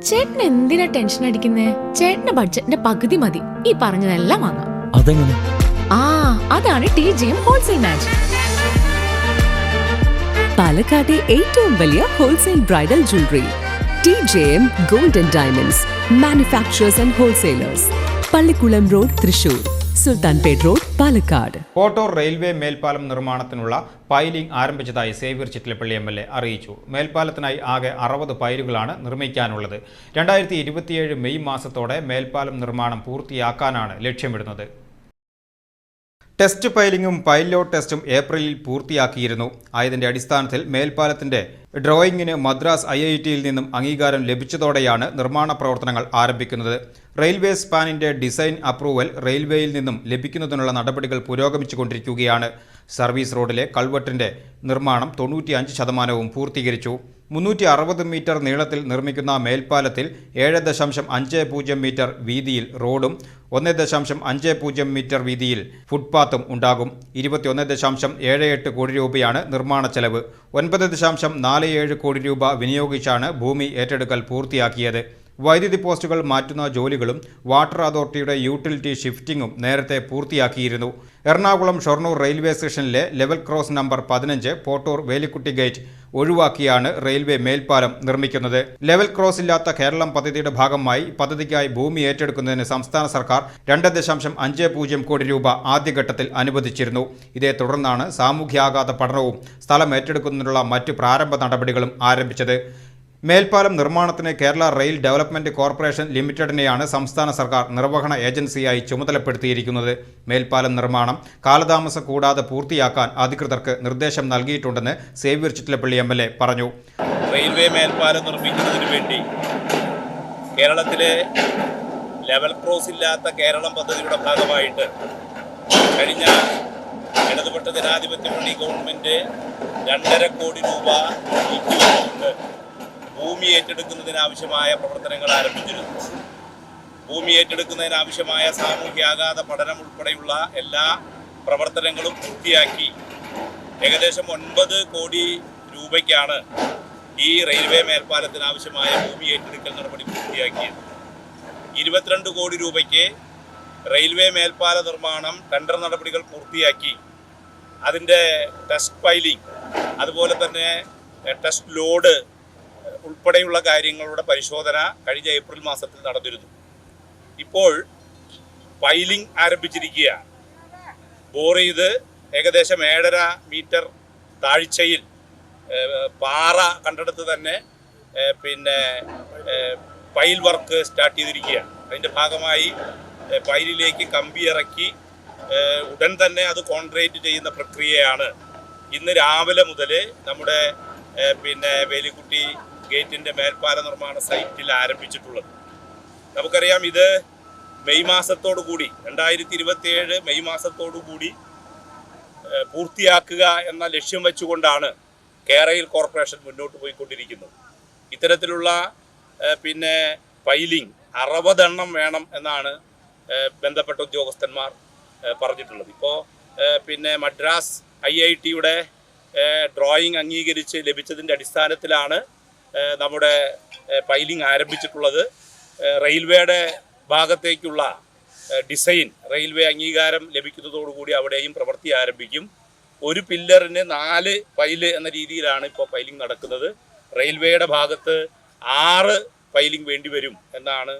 ചേട്ടൻ എന്തിനാ ടെൻഷൻ അടിക്കുന്നേ? ചേട്ടന്റെ ബഡ്ജറ്റിന്റെ പകുതി മതി ഈ പറഞ്ഞതെല്ലാം വാങ്ങാം. അതെങ്ങനെ? അതാണ് TJM ഹോൾസെയിൽ മാജിക്. പാലക്കാട്ടെ ഏറ്റവും വലിയ wholesale bridal jewellery TJM Gold and Diamonds Manufacturers and Wholesalers, Pallikkulam road, Thrissur, Sultanpet road, Palakkad. Kottoor railway മേൽപ്പാലം നിർമ്മാണത്തിനുള്ള പൈലിംഗ് ആരംഭിച്ചതായി സേവ്യർ ചിറ്റിലപ്പള്ളി MLA അറിയിച്ചു. മേൽപ്പാലത്തിനായി ആകെ 60 പൈലുകളാണ് നിർമ്മിക്കാനുള്ളത്. 2027 മെയ് മാസത്തോടെ മേൽപ്പാലം നിർമ്മാണം പൂർത്തിയാക്കാനാണ് ലക്ഷ്യമിടുന്നത്. ടെസ്റ്റ് പൈലിംഗും പൈലോട്ട് ടെസ്റ്റും ഏപ്രിലിൽ പൂർത്തിയാക്കിയിരുന്നു. ആയതിന്റെ അടിസ്ഥാനത്തിൽ മേൽപ്പാലത്തിന്റെ ഡ്രോയിങ്ങിന് മദ്രാസ് IITയിൽ നിന്നും അംഗീകാരം ലഭിച്ചതോടെയാണ് നിർമ്മാണ പ്രവർത്തനങ്ങൾ ആരംഭിക്കുന്നത്. റെയിൽവേ സ്പാനിന്റെ ഡിസൈൻ അപ്രൂവൽ റെയിൽവേയിൽ നിന്നും ലഭിക്കുന്നതിനുള്ള നടപടികൾ പുരോഗമിച്ചുകൊണ്ടിരിക്കുകയാണ്. സർവീസ് റോഡിലെ കൾവെട്ടിന്റെ നിർമ്മാണം 95% പൂർത്തീകരിച്ചു. 360 മീറ്റർ നീളത്തിൽ നിർമ്മിക്കുന്ന മേൽപ്പാലത്തിൽ 7.50 മീറ്റർ വീതിയിൽ റോഡും 1.50 മീറ്റർ വീതിയിൽ ഫുട്പാത്തും ഉണ്ടാകും. 21.78 കോടി രൂപയാണ് നിർമ്മാണ ചെലവ്. 9.47 കോടി രൂപ വിനിയോഗിച്ചാണ് ഭൂമി ഏറ്റെടുക്കൽ പൂർത്തിയാക്കിയത്. വൈദ്യുതി പോസ്റ്റുകൾ മാറ്റുന്ന ജോലികളും വാട്ടർ അതോറിറ്റിയുടെ യൂട്ടിലിറ്റി ഷിഫ്റ്റിംഗും നേരത്തെ പൂർത്തിയാക്കിയിരുന്നു. എറണാകുളം ഷൊർണൂർ റെയിൽവേ സ്റ്റേഷനിലെ level cross number 15 Pottur Velikutty gate ഒഴിവാക്കിയാണ് റെയിൽവേ മേൽപ്പാലം നിർമ്മിക്കുന്നത്. ലെവൽ ക്രോസ് ഇല്ലാത്ത കേരളം പദ്ധതിയുടെ ഭാഗമായി പദ്ധതിക്കായി ഭൂമി ഏറ്റെടുക്കുന്നതിന് സംസ്ഥാന സർക്കാർ 2.50 കോടി രൂപ ആദ്യഘട്ടത്തിൽ അനുവദിച്ചിരുന്നു. ഇതേ തുടർന്നാണ് സാമൂഹ്യാഘാത പഠനവും സ്ഥലം ഏറ്റെടുക്കുന്നതിനുള്ള മറ്റ് പ്രാരംഭ നടപടികളും ആരംഭിച്ചത്. മേൽപ്പാലം നിർമ്മാണത്തിന് കേരള റെയിൽ ഡെവലപ്മെന്റ് കോർപ്പറേഷൻ ലിമിറ്റഡിനെയാണ് സംസ്ഥാന സർക്കാർ നിർവഹണ ഏജൻസിയായി ചുമതലപ്പെടുത്തിയിരിക്കുന്നത്. മേൽപ്പാലം നിർമ്മാണം കാലതാമസം കൂടാതെ പൂർത്തിയാക്കാൻ അധികൃതർക്ക് നിർദ്ദേശം നൽകിയിട്ടുണ്ടെന്ന് സേവ്യർ ചിറ്റിലപ്പള്ളി MLA പറഞ്ഞു. റെയിൽവേ മേൽപ്പാലം നിർമ്മിക്കുന്നതിന് വേണ്ടി കേരളത്തിലെ ലെവൽ ക്രോസ് ഇല്ലാത്ത കേരളം പദ്ധതിയുടെ ഭാഗമായിട്ട് കഴിഞ്ഞ ഇടതുപക്ഷ ജനാധിപത്യ മുന്നണി ഗവൺമെന്റ് 2.5 കോടി രൂപ നീക്കിവെച്ചുകൊണ്ട് ഭൂമി ഏറ്റെടുക്കുന്നതിനാവശ്യമായ പ്രവർത്തനങ്ങൾ ആരംഭിച്ചിരുന്നു. ഭൂമി ഏറ്റെടുക്കുന്നതിനാവശ്യമായ സാമൂഹ്യാഘാത പഠനം ഉൾപ്പെടെയുള്ള എല്ലാ പ്രവർത്തനങ്ങളും പൂർത്തിയാക്കി ഏകദേശം 9 കോടി രൂപയ്ക്കാണ് ഈ റെയിൽവേ മേൽപ്പാലത്തിനാവശ്യമായ ഭൂമി ഏറ്റെടുക്കൽ നടപടി പൂർത്തിയാക്കിയത്. 22 കോടി രൂപയ്ക്ക് റെയിൽവേ മേൽപ്പാല നിർമ്മാണം ടെൻഡർ നടപടികൾ പൂർത്തിയാക്കി അതിൻ്റെ ടെസ്റ്റ് പൈലിംഗ് അതുപോലെ തന്നെ ടെസ്റ്റ് ലോഡ് ഉൾപ്പെടെയുള്ള കാര്യങ്ങളുടെ പരിശോധന കഴിഞ്ഞ ഏപ്രിൽ മാസത്തിൽ നടന്നിരുന്നു. ഇപ്പോൾ പൈലിംഗ് ആരംഭിച്ചിരിക്കുകയാണ്. ബോർ ചെയ്ത് ഏകദേശം 7.5 മീറ്റർ താഴ്ചയിൽ പാറ കണ്ടെടുത്ത് തന്നെ പൈൽ വർക്ക് സ്റ്റാർട്ട് ചെയ്തിരിക്കുകയാണ്. അതിൻ്റെ ഭാഗമായി പൈലിലേക്ക് കമ്പി ഇറക്കി ഉടൻ തന്നെ അത് കോൺക്രീറ്റ് ചെയ്യുന്ന പ്രക്രിയയാണ് ഇന്ന് രാവിലെ മുതൽ നമ്മുടെ വേലിക്കുട്ടി ഗേറ്റിൻ്റെ മേൽപ്പാല നിർമ്മാണ സൈറ്റിൽ ആരംഭിച്ചിട്ടുള്ളത്. നമുക്കറിയാം ഇത് മെയ് മാസത്തോടു കൂടി 2027 മെയ് മാസത്തോടു കൂടി പൂർത്തിയാക്കുക എന്ന ലക്ഷ്യം വെച്ചുകൊണ്ടാണ് കേരയിൽ കോർപ്പറേഷൻ മുന്നോട്ട് പോയിക്കൊണ്ടിരിക്കുന്നത്. ഇത്തരത്തിലുള്ള പൈലിംഗ് 60 എണ്ണം വേണം എന്നാണ് ബന്ധപ്പെട്ട ഉദ്യോഗസ്ഥന്മാർ പറഞ്ഞിട്ടുള്ളത്. ഇപ്പോൾ മദ്രാസ് IITയുടെ ഡ്രോയിങ് അംഗീകരിച്ച് ലഭിച്ചതിൻ്റെ അടിസ്ഥാനത്തിലാണ് നമ്മുടെ പൈലിംഗ് ആരംഭിച്ചിട്ടുള്ളത്. റെയിൽവേയുടെ ഭാഗത്തേക്കുള്ള ഡിസൈൻ റെയിൽവേ അംഗീകാരം ലഭിക്കുന്നതോടുകൂടി അവിടെയും പ്രവൃത്തി ആരംഭിക്കും. ഒരു പില്ലറിന് 4 പൈല് എന്ന രീതിയിലാണ് ഇപ്പോൾ പൈലിംഗ് നടക്കുന്നത്. റെയിൽവേയുടെ ഭാഗത്ത് 6 പൈലിംഗ് വേണ്ടിവരും എന്നാണ്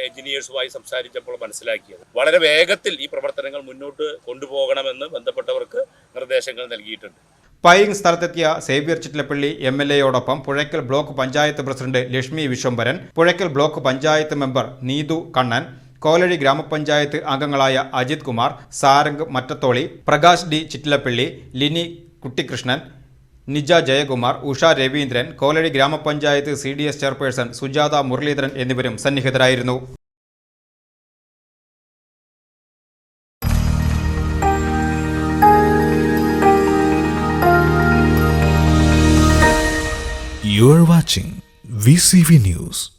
എഞ്ചിനീയേഴ്സുമായി സംസാരിച്ചപ്പോൾ മനസ്സിലാക്കിയത്. വളരെ വേഗത്തിൽ ഈ പ്രവർത്തനങ്ങൾ മുന്നോട്ട് കൊണ്ടുപോകണമെന്ന് ബന്ധപ്പെട്ടവർക്ക് നിർദ്ദേശങ്ങൾ നൽകിയിട്ടുണ്ട്. പൈലിംഗ് സ്ഥലത്തെത്തിയ സേവ്യർ ചിറ്റിലപ്പള്ളി MLAയോടൊപ്പം Puzhakkal block panchayat president Lakshmi Vishwambharan, Puzhakkal block panchayat member Neethu Kannan, Kolazhy ഗ്രാമപഞ്ചായത്ത് അംഗങ്ങളായ അജിത് കുമാർ, സാരംഗ് മറ്റത്തോളി, പ്രകാശ് D ചിറ്റിലപ്പള്ളി, ലിനി കുട്ടികൃഷ്ണൻ, നിജ ജയകുമാർ, ഉഷ രവീന്ദ്രൻ, കോലഴി ഗ്രാമപഞ്ചായത്ത് CDS ചെയർപേഴ്സൺ സുജാത മുരളീധരൻ എന്നിവരും സന്നിഹിതരായിരുന്നു. You are watching VCV News.